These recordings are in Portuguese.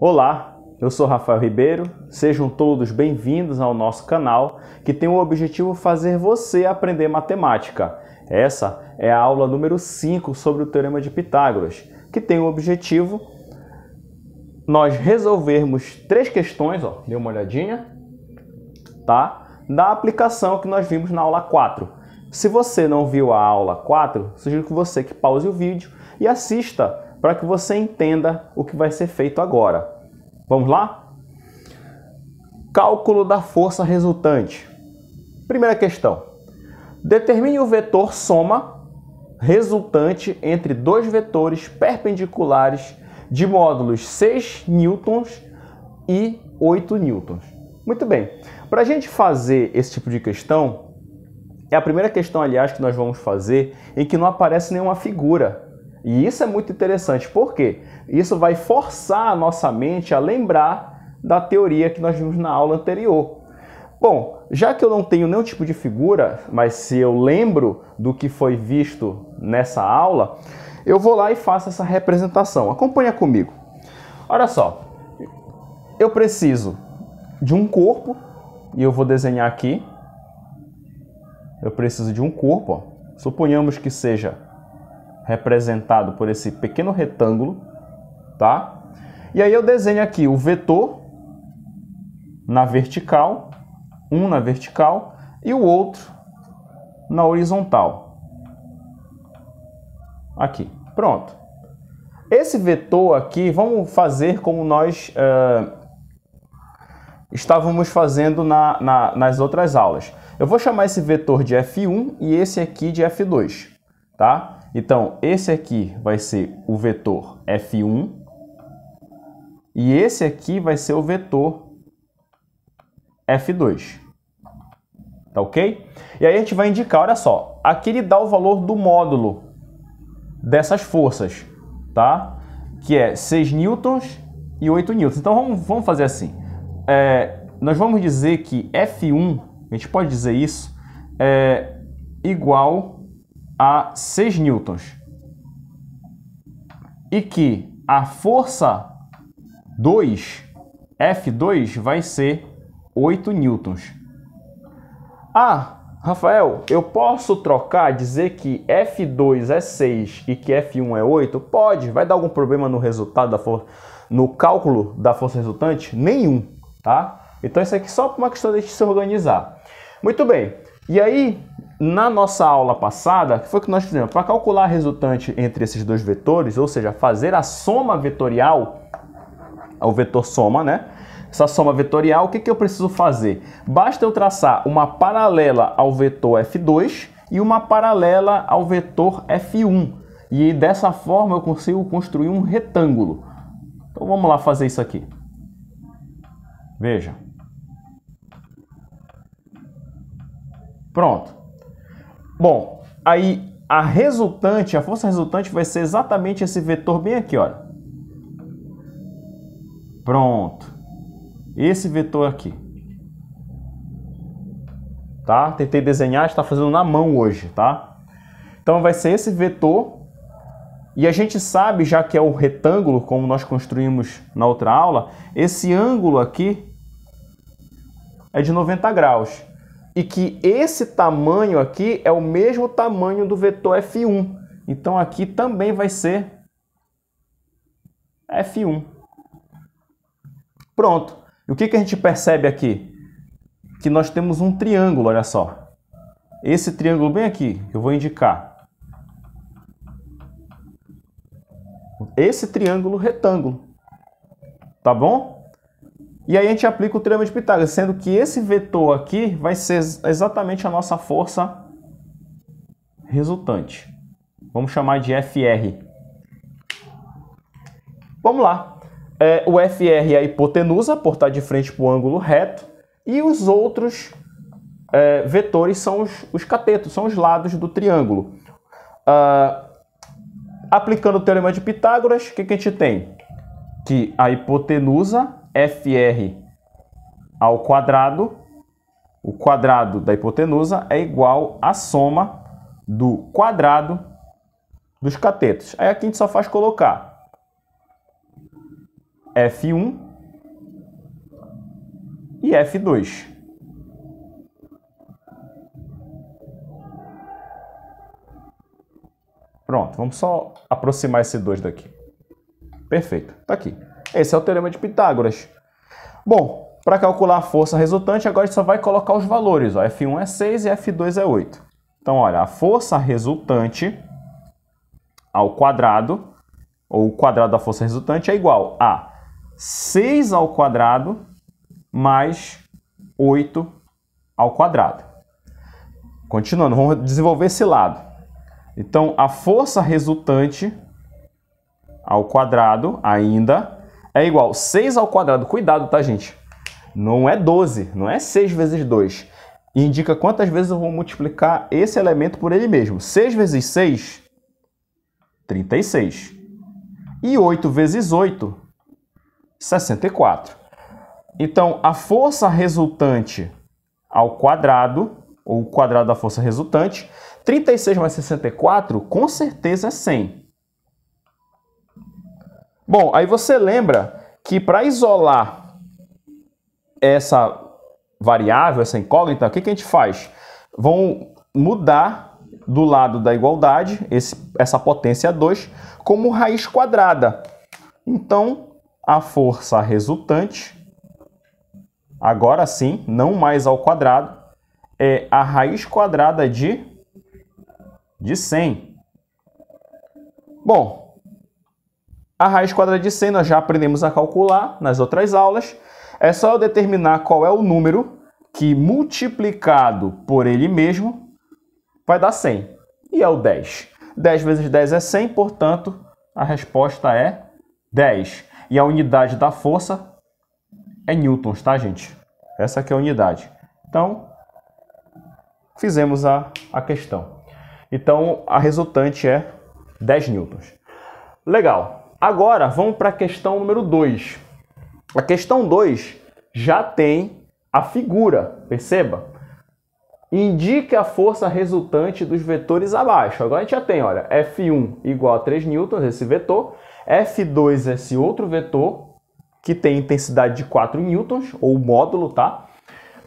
Olá, eu sou Rafael Ribeiro, sejam todos bem-vindos ao nosso canal que tem o objetivo de fazer você aprender matemática. Essa é a aula número 5 sobre o Teorema de Pitágoras, que tem o objetivo nós resolvermos 3 questões, dê uma olhadinha, tá? Da aplicação que nós vimos na aula 4. Se você não viu a aula 4, sugiro que você pause o vídeo e assista para que você entenda o que vai ser feito agora. Vamos lá? Cálculo da força resultante. Primeira questão. Determine o vetor soma resultante entre dois vetores perpendiculares de módulos 6 newtons e 8 newtons. Muito bem. Para a gente fazer esse tipo de questão, é a primeira questão, aliás, que nós vamos fazer em que não aparece nenhuma figura. E isso é muito interessante, porque isso vai forçar a nossa mente a lembrar da teoria que nós vimos na aula anterior. Bom, já que eu não tenho nenhum tipo de figura, mas se eu lembro do que foi visto nessa aula, eu vou lá e faço essa representação. Acompanha comigo. Olha só, eu preciso de um corpo, e eu vou desenhar aqui. Eu preciso de um corpo, suponhamos que seja representado por esse pequeno retângulo, tá? E aí eu desenho aqui o vetor na vertical, um na vertical e o outro na horizontal. Aqui, pronto. Esse vetor aqui, vamos fazer como nós estávamos fazendo nas outras aulas. Eu vou chamar esse vetor de F1 e esse aqui de F2, tá? Então, esse aqui vai ser o vetor F1 e esse aqui vai ser o vetor F2. Tá ok? E aí a gente vai indicar, olha só, aqui ele dá o valor do módulo dessas forças, tá? Que é 6 newtons e 8 newtons. Então, vamos fazer assim. Nós vamos dizer que F1, a gente pode dizer isso, é igual a 6 newtons. E que a força 2, F2, vai ser 8 newtons. Ah, Rafael, eu posso trocar, dizer que F2 é 6 e que F1 é 8? Pode. Vai dar algum problema no resultado da força, no cálculo da força resultante? Nenhum, tá? Então isso aqui é só uma questão de se organizar. Muito bem. E aí, na nossa aula passada, o que foi que nós fizemos? Para calcular a resultante entre esses dois vetores, ou seja, fazer a soma vetorial, o vetor soma, né? Essa soma vetorial, o que eu preciso fazer? Basta eu traçar uma paralela ao vetor F2 e uma paralela ao vetor F1. E dessa forma eu consigo construir um retângulo. Então vamos lá fazer isso aqui. Veja. Pronto. Bom, aí a resultante, a força resultante vai ser exatamente esse vetor bem aqui, olha. Pronto. Esse vetor aqui. Tá? Tentei desenhar, está fazendo na mão hoje, tá? Então vai ser esse vetor. E a gente sabe, já que é o retângulo, como nós construímos na outra aula, esse ângulo aqui é de 90 graus. E que esse tamanho aqui é o mesmo tamanho do vetor F1. Então aqui também vai ser F1. Pronto. E o que a gente percebe aqui? Que nós temos um triângulo, olha só. Esse triângulo bem aqui, eu vou indicar. Esse triângulo retângulo. Tá bom? E aí a gente aplica o Teorema de Pitágoras, sendo que esse vetor aqui vai ser exatamente a nossa força resultante. Vamos chamar de FR. Vamos lá. O FR é a hipotenusa, por estar de frente para o ângulo reto, e os outros vetores são os catetos, são os lados do triângulo. Aplicando o Teorema de Pitágoras, o que a gente tem? Que a hipotenusa FR ao quadrado, o quadrado da hipotenusa é igual à soma do quadrado dos catetos. Aí aqui a gente só faz colocar F1 e F2. Pronto, vamos só aproximar esse 2 daqui. Perfeito, tá aqui. Esse é o teorema de Pitágoras. Bom, para calcular a força resultante, agora a gente só vai colocar os valores. Ó. F1 é 6 e F2 é 8. Então, olha, a força resultante ao quadrado, ou o quadrado da força resultante, é igual a 6 ao quadrado mais 8 ao quadrado. Continuando, vamos desenvolver esse lado. Então, a força resultante ao quadrado ainda é igual a 6 ao quadrado. Cuidado, tá, gente? Não é 12, não é 6 vezes 2. Indica quantas vezes eu vou multiplicar esse elemento por ele mesmo. 6 vezes 6, 36. E 8 vezes 8, 64. Então, a força resultante ao quadrado, ou o quadrado da força resultante, 36 mais 64, com certeza é 100. Bom, aí você lembra que para isolar essa variável, essa incógnita, o que a gente faz? Vão mudar do lado da igualdade, essa potência 2, como raiz quadrada. Então, a força resultante, agora sim, não mais ao quadrado, é a raiz quadrada de 100. Bom, a raiz quadrada de 100 nós já aprendemos a calcular nas outras aulas. É só eu determinar qual é o número que, multiplicado por ele mesmo, vai dar 100. E é o 10. 10 vezes 10 é 100, portanto, a resposta é 10. E a unidade da força é newtons, tá, gente? Essa aqui é a unidade. Então, fizemos a questão. Então, a resultante é 10 newtons. Legal. Agora, vamos para a questão número 2. A questão 2 já tem a figura, perceba. Indique a força resultante dos vetores abaixo. Agora a gente já tem, olha, F1 igual a 3 newtons, esse vetor. F2, esse outro vetor, que tem intensidade de 4 newtons, ou módulo, tá?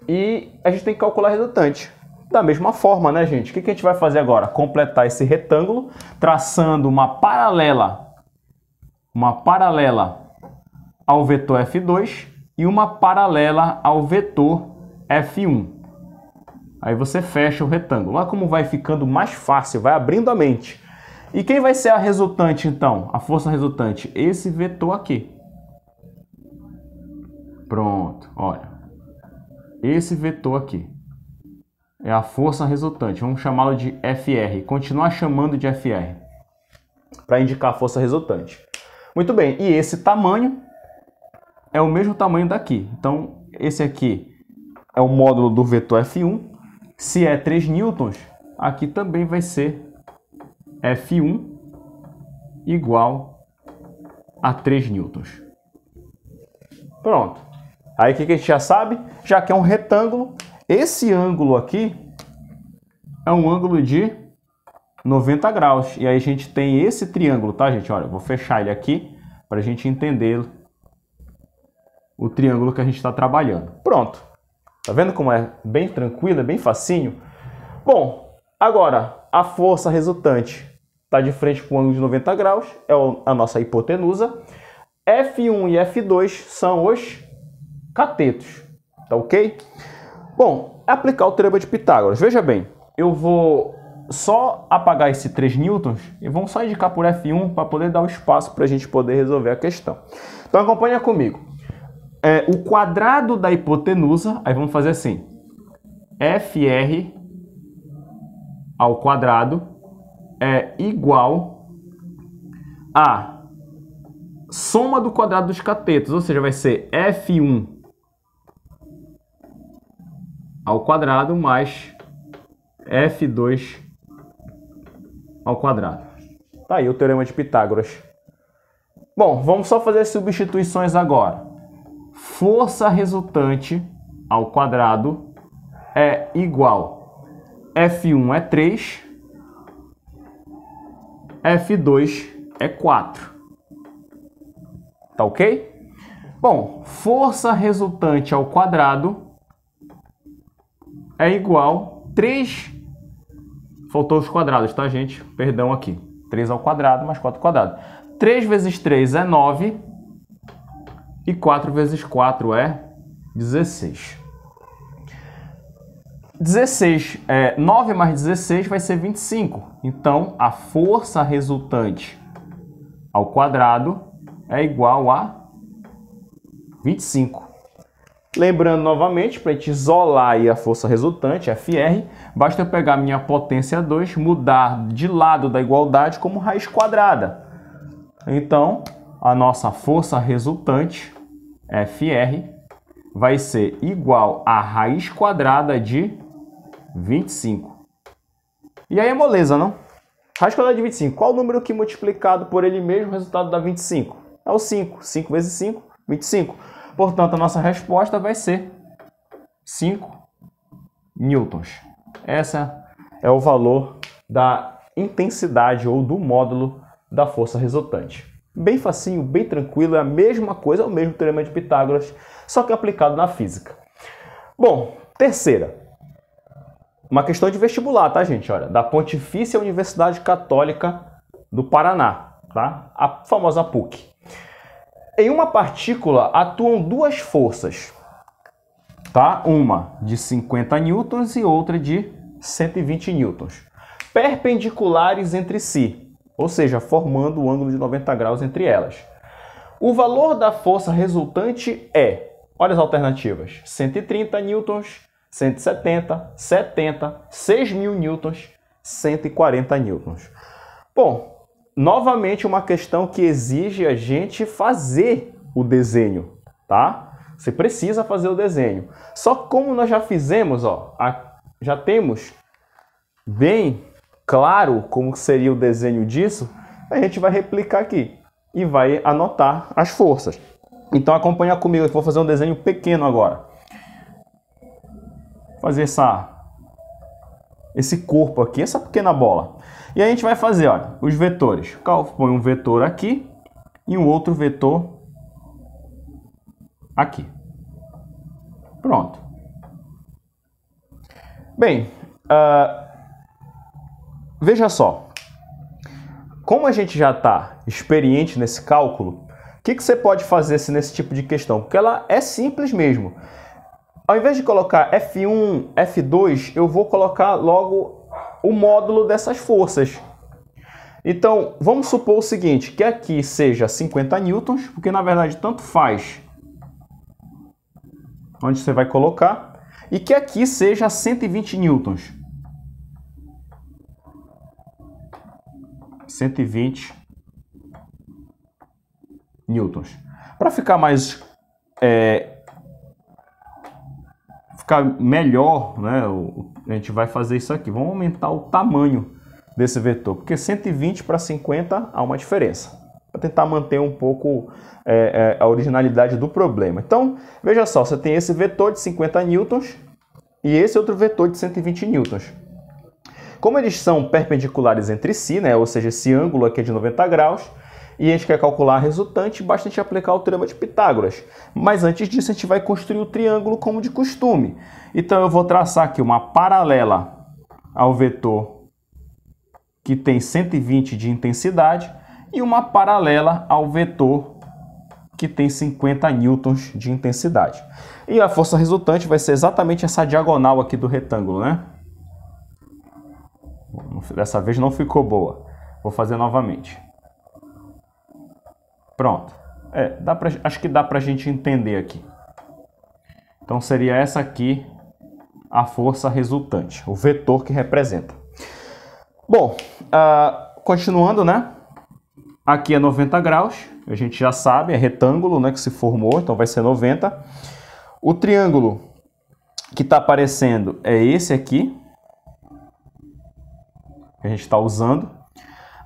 E a gente tem que calcular a resultante. Da mesma forma, né, gente? O que a gente vai fazer agora? Completar esse retângulo, traçando uma paralela ao vetor F2 e uma paralela ao vetor F1. Aí você fecha o retângulo. Olha como vai ficando mais fácil, vai abrindo a mente. E quem vai ser a resultante, então? A força resultante? Esse vetor aqui. Pronto, olha. Esse vetor aqui é a força resultante. Vamos chamá-lo de FR. Continuar chamando de FR para indicar a força resultante. Muito bem, e esse tamanho é o mesmo tamanho daqui. Então, esse aqui é o módulo do vetor F1. Se é 3 newtons, aqui também vai ser F1 igual a 3 newtons. Pronto. Aí o que a gente já sabe? Já que é um retângulo, esse ângulo aqui é um ângulo de 90 graus. E aí a gente tem esse triângulo, tá, gente? Olha, eu vou fechar ele aqui para a gente entender o triângulo que a gente está trabalhando. Pronto. Tá vendo como é bem tranquilo, é bem facinho? Bom, agora a força resultante está de frente para o ângulo de 90 graus, é a nossa hipotenusa. F1 e F2 são os catetos, tá ok? Bom, aplicar o teorema de Pitágoras. Veja bem, eu vou só apagar esse 3 newtons e vamos só indicar por F1 para poder dar o espaço para a gente poder resolver a questão. Então acompanha comigo. O quadrado da hipotenusa, aí vamos fazer assim, FR ao quadrado é igual a soma do quadrado dos catetos, ou seja, vai ser F1 ao quadrado mais F2 ao quadrado. Tá aí o teorema de Pitágoras. Bom, vamos só fazer as substituições agora. Força resultante ao quadrado é igual F1 é 3, F2 é 4. Tá ok? Bom, força resultante ao quadrado é igual a 3... Faltou os quadrados, tá, gente? Perdão aqui. 3 ao quadrado mais 4 ao quadrado. 3 vezes 3 é 9 e 4 vezes 4 é 16. 9 mais 16 vai ser 25. Então, a força resultante ao quadrado é igual a 25. Lembrando novamente, para a gente isolar aí a força resultante, FR, basta eu pegar minha potência 2, mudar de lado da igualdade como raiz quadrada. Então, a nossa força resultante, FR, vai ser igual a raiz quadrada de 25. E aí é moleza, não? Raiz quadrada de 25. Qual o número que multiplicado por ele mesmo o resultado dá 25? É o 5. 5 vezes 5, 25. Portanto, a nossa resposta vai ser 5 newtons. Essa é o valor da intensidade ou do módulo da força resultante. Bem facinho, bem tranquilo, é a mesma coisa, é o mesmo teorema de Pitágoras, só que aplicado na física. Bom, terceira. Uma questão de vestibular, tá, gente? Olha, da Pontifícia Universidade Católica do Paraná, tá? A famosa PUC. Em uma partícula atuam duas forças, tá? Uma de 50 newtons e outra de 120 newtons, perpendiculares entre si, ou seja, formando um ângulo de 90 graus entre elas. O valor da força resultante é, olha as alternativas, 130 newtons, 170, 70, 6.000 newtons, 140 newtons. Bom, novamente uma questão que exige a gente fazer o desenho, tá? Você precisa fazer o desenho. Só que como nós já fizemos, ó, já temos bem claro como seria o desenho disso, a gente vai replicar aqui e vai anotar as forças. Então acompanha comigo, eu vou fazer um desenho pequeno agora. Vou fazer esse corpo aqui, essa pequena bola. E aí a gente vai fazer, olha, os vetores. Põe um vetor aqui e um outro vetor aqui. Pronto. Bem, veja só. Como a gente já está experiente nesse cálculo, o que você pode fazer nesse tipo de questão? Porque ela é simples mesmo. Ao invés de colocar F1, F2, eu vou colocar logo o módulo dessas forças. Então, vamos supor o seguinte, que aqui seja 50 newtons, porque na verdade tanto faz onde você vai colocar, e que aqui seja 120 newtons. 120 newtons. Para ficar mais... ficar melhor, né? A gente vai fazer isso aqui. Vamos aumentar o tamanho desse vetor, porque 120 para 50 há uma diferença. Para tentar manter um pouco a originalidade do problema. Então, veja só, você tem esse vetor de 50 newtons e esse outro vetor de 120 newtons. Como eles são perpendiculares entre si, né? Ou seja, esse ângulo aqui é de 90 graus, e a gente quer calcular a resultante, basta a gente aplicar o teorema de Pitágoras. Mas antes disso, a gente vai construir o triângulo como de costume. Então, eu vou traçar aqui uma paralela ao vetor que tem 120 de intensidade e uma paralela ao vetor que tem 50 newtons de intensidade. E a força resultante vai ser exatamente essa diagonal aqui do retângulo, né? Dessa vez não ficou boa. Vou fazer novamente. Pronto. Acho que dá pra gente entender aqui. Então seria essa aqui a força resultante, o vetor que representa. Bom, continuando, né? Aqui é 90 graus, a gente já sabe, é retângulo, né, que se formou, então vai ser 90. O triângulo que está aparecendo é esse aqui, que a gente está usando.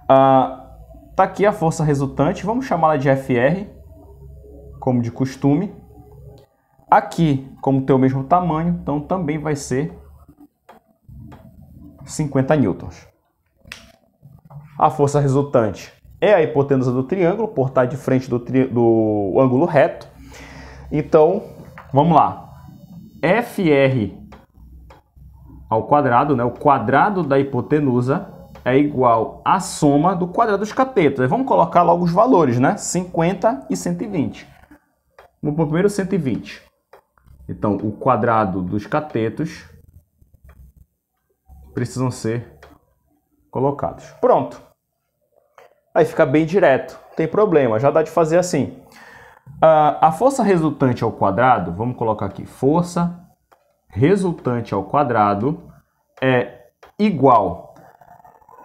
Tá aqui a força resultante, vamos chamá-la de FR, como de costume. Aqui, como tem o mesmo tamanho, então também vai ser 50 newtons. A força resultante é a hipotenusa do triângulo, por estar de frente do ângulo reto. Então, vamos lá. FR ao quadrado, né? O quadrado da hipotenusa é igual à soma do quadrado dos catetos. Aí vamos colocar logo os valores, né? 50 e 120. Vamos para o primeiro 120. Então, o quadrado dos catetos precisam ser colocados. Pronto. Aí fica bem direto. Não tem problema, já dá de fazer assim. A força resultante ao quadrado, vamos colocar aqui, força resultante ao quadrado é igual.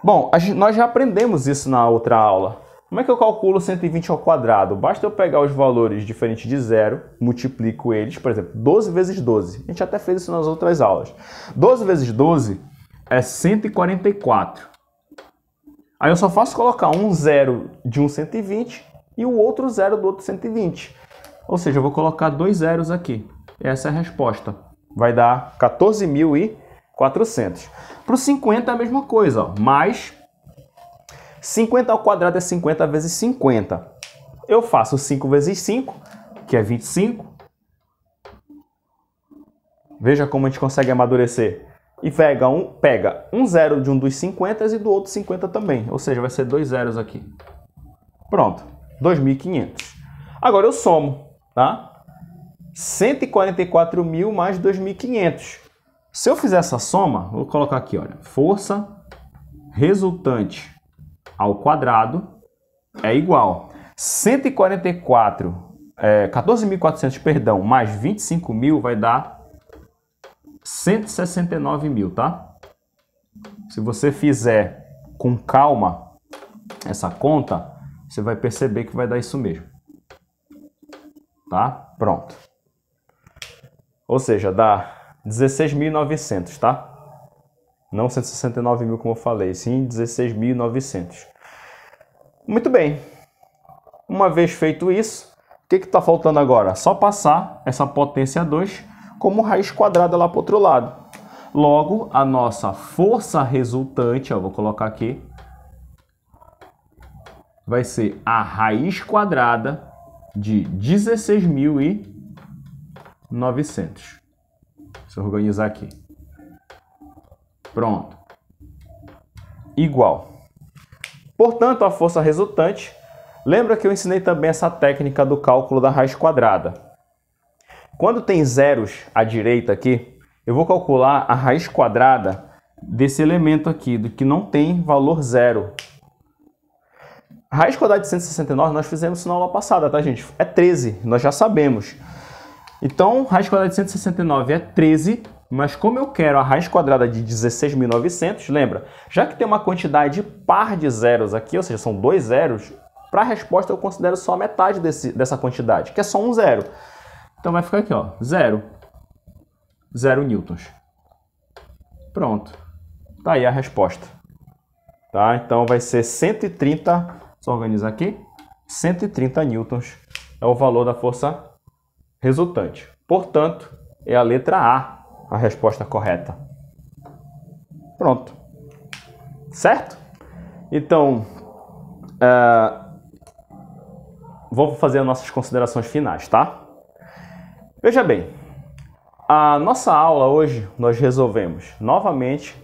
Bom, nós já aprendemos isso na outra aula. Como é que eu calculo 120 ao quadrado? Basta eu pegar os valores diferentes de zero, multiplico eles, por exemplo, 12 vezes 12. A gente até fez isso nas outras aulas. 12 vezes 12 é 144. Aí eu só faço colocar um zero de um 120 e o outro zero do outro 120. Ou seja, eu vou colocar dois zeros aqui. Essa é a resposta. Vai dar 14.400. Para o 50 é a mesma coisa, ó. Mais 50 ao quadrado é 50 vezes 50. Eu faço 5 vezes 5, que é 25. Veja como a gente consegue amadurecer. E pega um zero de um dos 50 e do outro 50 também. Ou seja, vai ser dois zeros aqui. Pronto. 2.500. Agora eu somo, tá? 144.000 mais 2.500. Se eu fizer essa soma, vou colocar aqui, olha. Força resultante ao quadrado é igual 14.400, perdão, mais 25.000 vai dar 169.000, tá? Se você fizer com calma essa conta, você vai perceber que vai dar isso mesmo. Tá? Pronto. Ou seja, dá 16.900, tá? Não 169.000 como eu falei, sim 16.900. Muito bem. Uma vez feito isso, o que está faltando agora? Só passar essa potência 2 como raiz quadrada lá para o outro lado. Logo, a nossa força resultante, ó, vou colocar aqui, vai ser a raiz quadrada de 16.900. Deixa eu organizar aqui. Pronto. Igual. Portanto, a força resultante, lembra que eu ensinei também essa técnica do cálculo da raiz quadrada. Quando tem zeros à direita aqui, eu vou calcular a raiz quadrada desse elemento aqui, do que não tem valor zero. A raiz quadrada de 169 nós fizemos isso na aula passada, tá, gente? É 13, nós já sabemos. Então, raiz quadrada de 169 é 13, mas como eu quero a raiz quadrada de 16.900, lembra? Já que tem uma quantidade par de zeros aqui, ou seja, são dois zeros, para a resposta eu considero só a metade dessa quantidade, que é só um zero. Então vai ficar aqui, ó, 0 newtons. Pronto. Tá aí a resposta. Tá? Então vai ser 130, só organizar aqui, 130 newtons é o valor da força resultante. Portanto, é a letra A resposta correta. Pronto. Certo? Então, vou fazer as nossas considerações finais, tá? Veja bem, a nossa aula hoje nós resolvemos novamente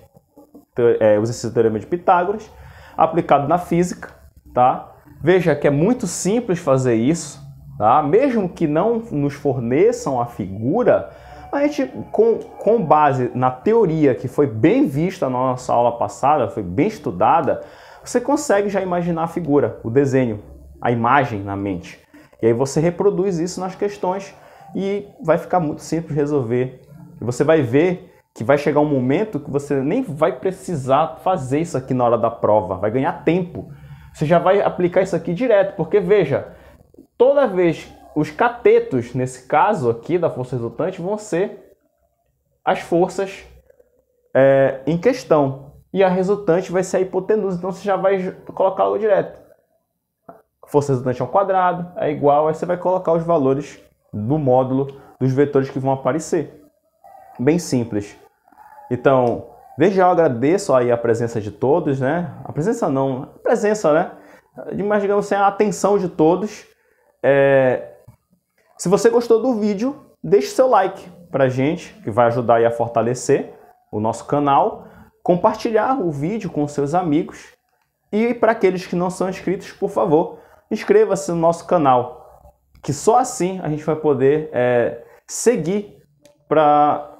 o exercício do Teorema de Pitágoras aplicado na física, tá? Veja que é muito simples fazer isso, tá? Mesmo que não nos forneçam a figura, a gente, com base na teoria que foi bem vista na nossa aula passada, foi bem estudada, você consegue já imaginar a figura, o desenho, a imagem na mente. E aí você reproduz isso nas questões e vai ficar muito simples resolver. E você vai ver que vai chegar um momento que você nem vai precisar fazer isso aqui na hora da prova, vai ganhar tempo. Você já vai aplicar isso aqui direto, porque veja, toda vez os catetos, nesse caso aqui da força resultante, vão ser as forças em questão. E a resultante vai ser a hipotenusa, então você já vai colocar logo direto. Força resultante ao quadrado é igual, aí você vai colocar os valores do módulo dos vetores que vão aparecer. Bem simples. Então, desde já eu agradeço aí a presença de todos, né? A presença não, a presença, né? Mas digamos assim, a atenção de todos. Se você gostou do vídeo, deixe seu like pra gente, que vai ajudar aí a fortalecer o nosso canal, compartilhar o vídeo com seus amigos e para aqueles que não são inscritos, por favor, inscreva-se no nosso canal, que só assim a gente vai poder seguir para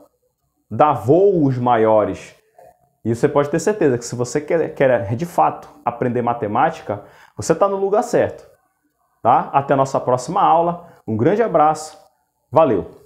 dar voos maiores. E você pode ter certeza que se você quer de fato aprender matemática, você está no lugar certo. Tá? Até a nossa próxima aula. Um grande abraço. Valeu!